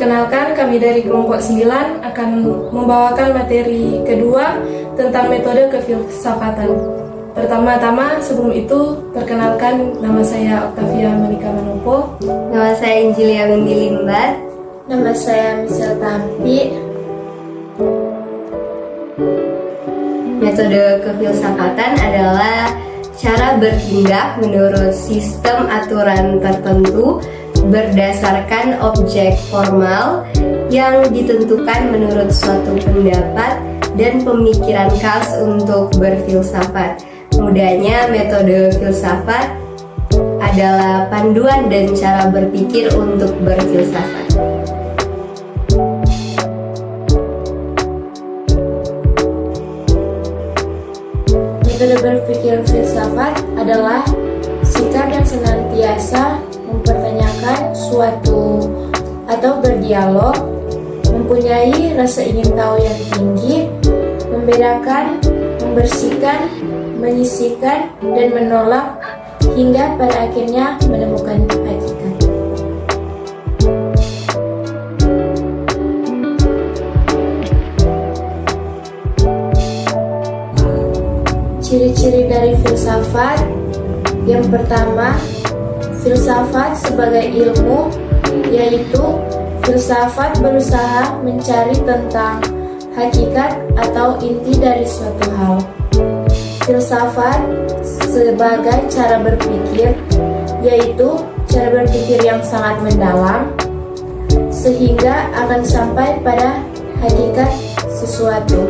Perkenalkan, kami dari kelompok 9 akan membawakan materi kedua tentang metode kefilsafatan. Pertama-tama, sebelum itu, perkenalkan, nama saya Octavia Monica Manopo. Nama saya Injilia Windy Limbat. Nama saya Michelle Tampi. Metode kefilsafatan adalah cara bertindak menurut sistem aturan tertentu berdasarkan objek formal yang ditentukan menurut suatu pendapat dan pemikiran khas untuk berfilsafat. Mudahnya, metode filsafat adalah panduan dan cara berpikir untuk berfilsafat. Metode berpikir filsafat adalah sikap yang senantiasa mempertanyakan suatu atau berdialog, mempunyai rasa ingin tahu yang tinggi, membedakan, membersihkan, menyisihkan, dan menolak hingga pada akhirnya menemukan hakikat. Ciri-ciri dari filsafat. Yang pertama, filsafat sebagai ilmu, yaitu filsafat berusaha mencari tentang hakikat atau inti dari suatu hal. Filsafat sebagai cara berpikir, yaitu cara berpikir yang sangat mendalam, sehingga akan sampai pada hakikat sesuatu.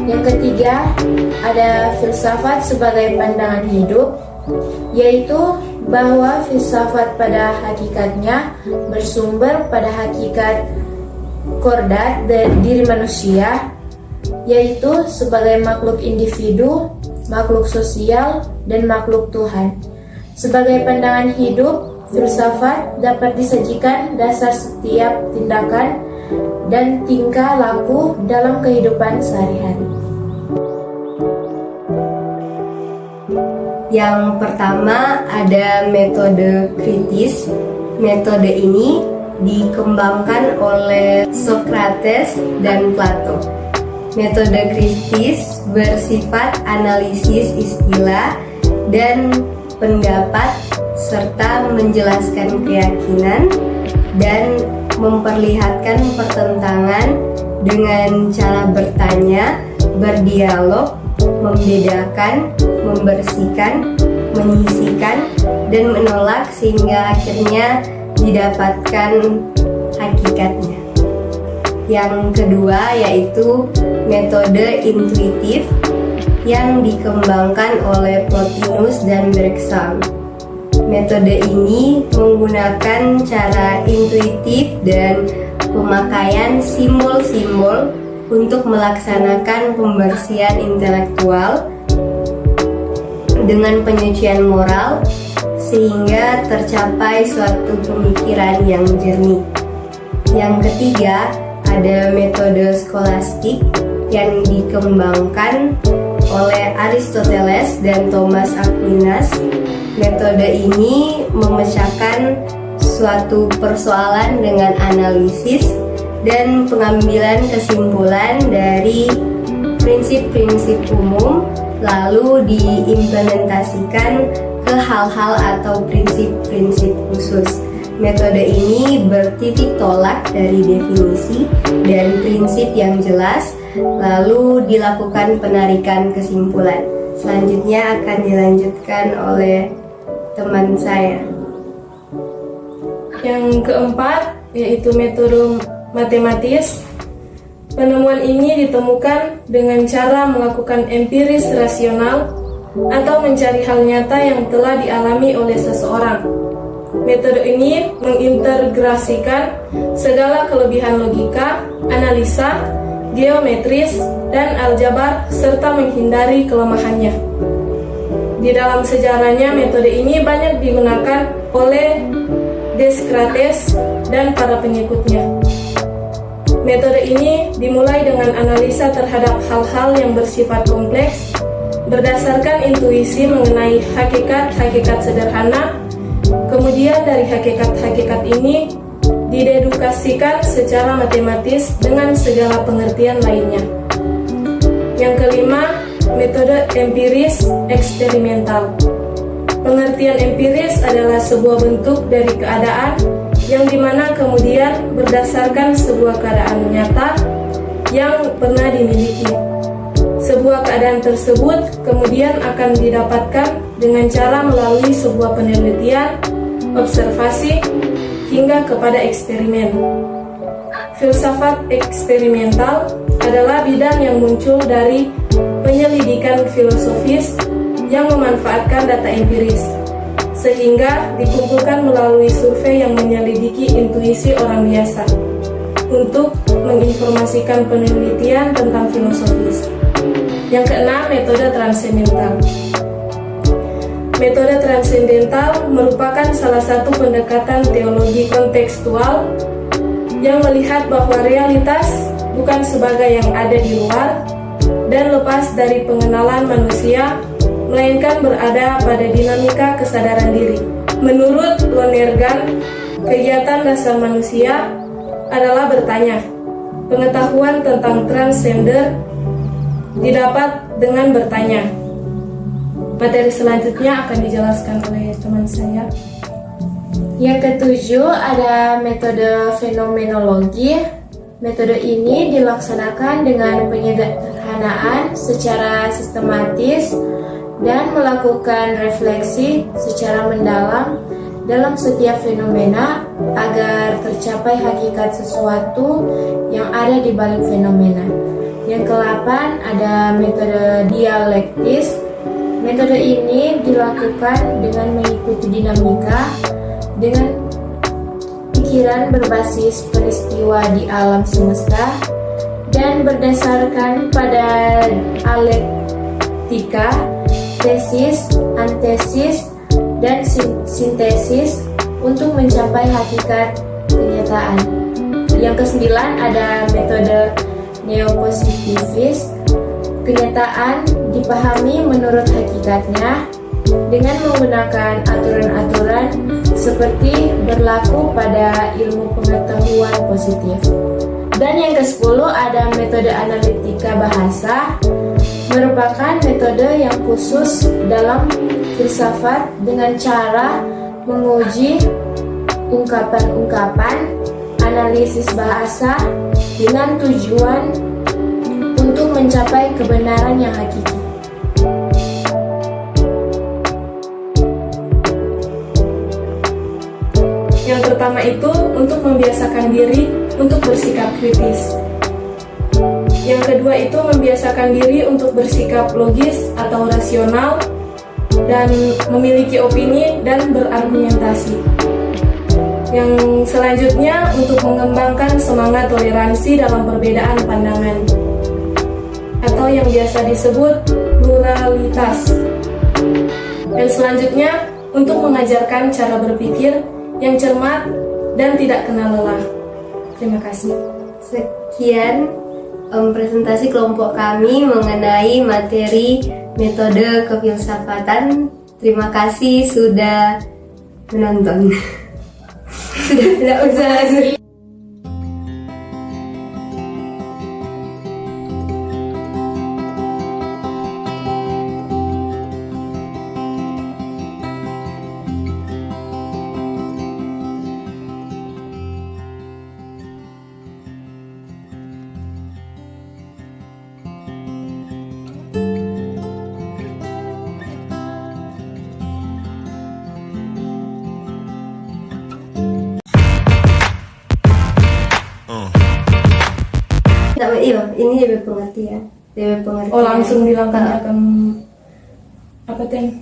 Yang ketiga, ada filsafat sebagai pandangan hidup, yaitu bahwa filsafat pada hakikatnya bersumber pada hakikat kodrat dari diri manusia, yaitu sebagai makhluk individu, makhluk sosial, dan makhluk Tuhan. Sebagai pandangan hidup, filsafat dapat disajikan dasar setiap tindakan dan tingkah laku dalam kehidupan sehari-hari. Yang pertama ada metode kritis. Metode ini dikembangkan oleh Socrates dan Plato. Metode kritis bersifat analisis istilah dan pendapat serta menjelaskan keyakinan dan memperlihatkan pertentangan dengan cara bertanya, berdialog, membedakan, membersihkan, menyisihkan, dan menolak sehingga akhirnya didapatkan hakikatnya. Yang kedua yaitu metode intuitif yang dikembangkan oleh Plotinus dan Bergson. Metode ini menggunakan cara intuitif dan pemakaian simbol-simbol untuk melaksanakan pembersihan intelektual dengan penyucian moral sehingga tercapai suatu pemikiran yang jernih. Yang ketiga, ada metode skolastik yang dikembangkan oleh Aristoteles dan Thomas Aquinas. Metode ini memecahkan suatu persoalan dengan analisis dan pengambilan kesimpulan dari prinsip-prinsip umum lalu diimplementasikan ke hal-hal atau prinsip-prinsip khusus. Metode ini bertitik tolak dari definisi dan prinsip yang jelas, lalu dilakukan penarikan kesimpulan. Selanjutnya akan dilanjutkan oleh teman saya. Yang keempat, yaitu metode matematis. Penemuan ini ditemukan dengan cara melakukan empiris rasional atau mencari hal nyata yang telah dialami oleh seseorang. Metode ini mengintegrasikan segala kelebihan logika, analisa, geometris, dan aljabar serta menghindari kelemahannya. Di dalam sejarahnya, metode ini banyak digunakan oleh Descartes dan para pengikutnya. Metode ini dimulai dengan analisa terhadap hal-hal yang bersifat kompleks berdasarkan intuisi mengenai hakikat-hakikat sederhana. Kemudian dari hakikat-hakikat ini didedukasikan secara matematis dengan segala pengertian lainnya. Yang kelima, metode empiris eksperimental. Pengertian empiris adalah sebuah bentuk dari keadaan yang dimana kemudian berdasarkan sebuah keadaan nyata yang pernah dimiliki. Sebuah keadaan tersebut kemudian akan didapatkan dengan cara melalui sebuah penelitian, observasi, hingga kepada eksperimen. Filsafat eksperimental adalah bidang yang muncul dari penyelidikan filosofis yang memanfaatkan data empiris, sehingga dikumpulkan melalui survei yang menyelidiki intuisi orang biasa untuk menginformasikan penelitian tentang filosofis. Yang keenam, metode transendental. Metode transendental merupakan salah satu pendekatan teologi kontekstual yang melihat bahwa realitas bukan sebagai yang ada di luar dan lepas dari pengenalan manusia, melainkan berada pada dinamika kesadaran diri. Menurut Lonergan, kegiatan dasar manusia adalah bertanya. Pengetahuan tentang transender didapat dengan bertanya. Materi selanjutnya akan dijelaskan oleh teman saya. Yang ketujuh ada metode fenomenologi. Metode ini dilaksanakan dengan penyederhanaan secara sistematis dan melakukan refleksi secara mendalam dalam setiap fenomena agar tercapai hakikat sesuatu yang ada di balik fenomena. Yang ke-8 ada metode dialektis. Metode ini dilakukan dengan mengikuti dinamika dengan pikiran berbasis peristiwa di alam semesta dan berdasarkan pada dialektika, tesis, antesis, dan sintesis untuk mencapai hakikat kenyataan. Yang ke-9 ada metode neopositivis. Kenyataan dipahami menurut hakikatnya dengan menggunakan aturan-aturan seperti berlaku pada ilmu pengetahuan positif. Dan yang ke-10 ada metode analitika bahasa, merupakan metode yang khusus dalam filsafat dengan cara menguji ungkapan-ungkapan analisis bahasa dengan tujuan untuk mencapai kebenaran yang hakiki. Yang pertama itu untuk membiasakan diri untuk bersikap kritis. Yang kedua itu membiasakan diri untuk bersikap logis atau rasional dan memiliki opini dan berargumentasi. Yang selanjutnya untuk mengembangkan semangat toleransi dalam perbedaan pandangan atau yang biasa disebut pluralitas. Dan selanjutnya untuk mengajarkan cara berpikir yang cermat dan tidak kenal lelah. Terima kasih. Sekian presentasi kelompok kami mengenai materi metode kefilsafatan. Terima kasih sudah menonton. Sudah tidak usah. Iya, ini DB pengertian. DB pengertian. Oh, langsung bilang akan apa Teng?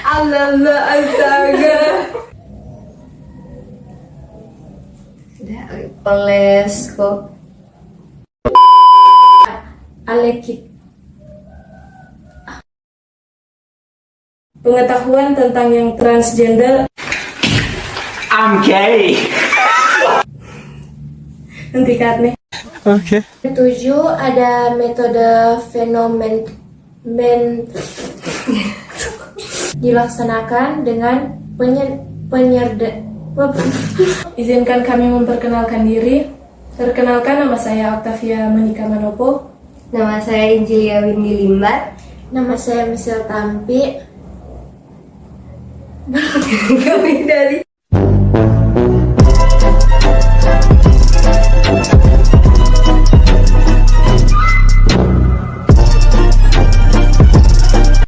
Allah astaga. Sudah peles kok. Alekit. Pengetahuan tentang yang transgender. I'm gay. Hentikan nih. Okay. Ketujuh ada metode fenomen dilaksanakan dengan Izinkan kami memperkenalkan diri. Perkenalkan, nama saya Octavia Monica Manopo. Nama saya Injilia Windy Limbat. Nama saya Michelle Tampi. Kami dari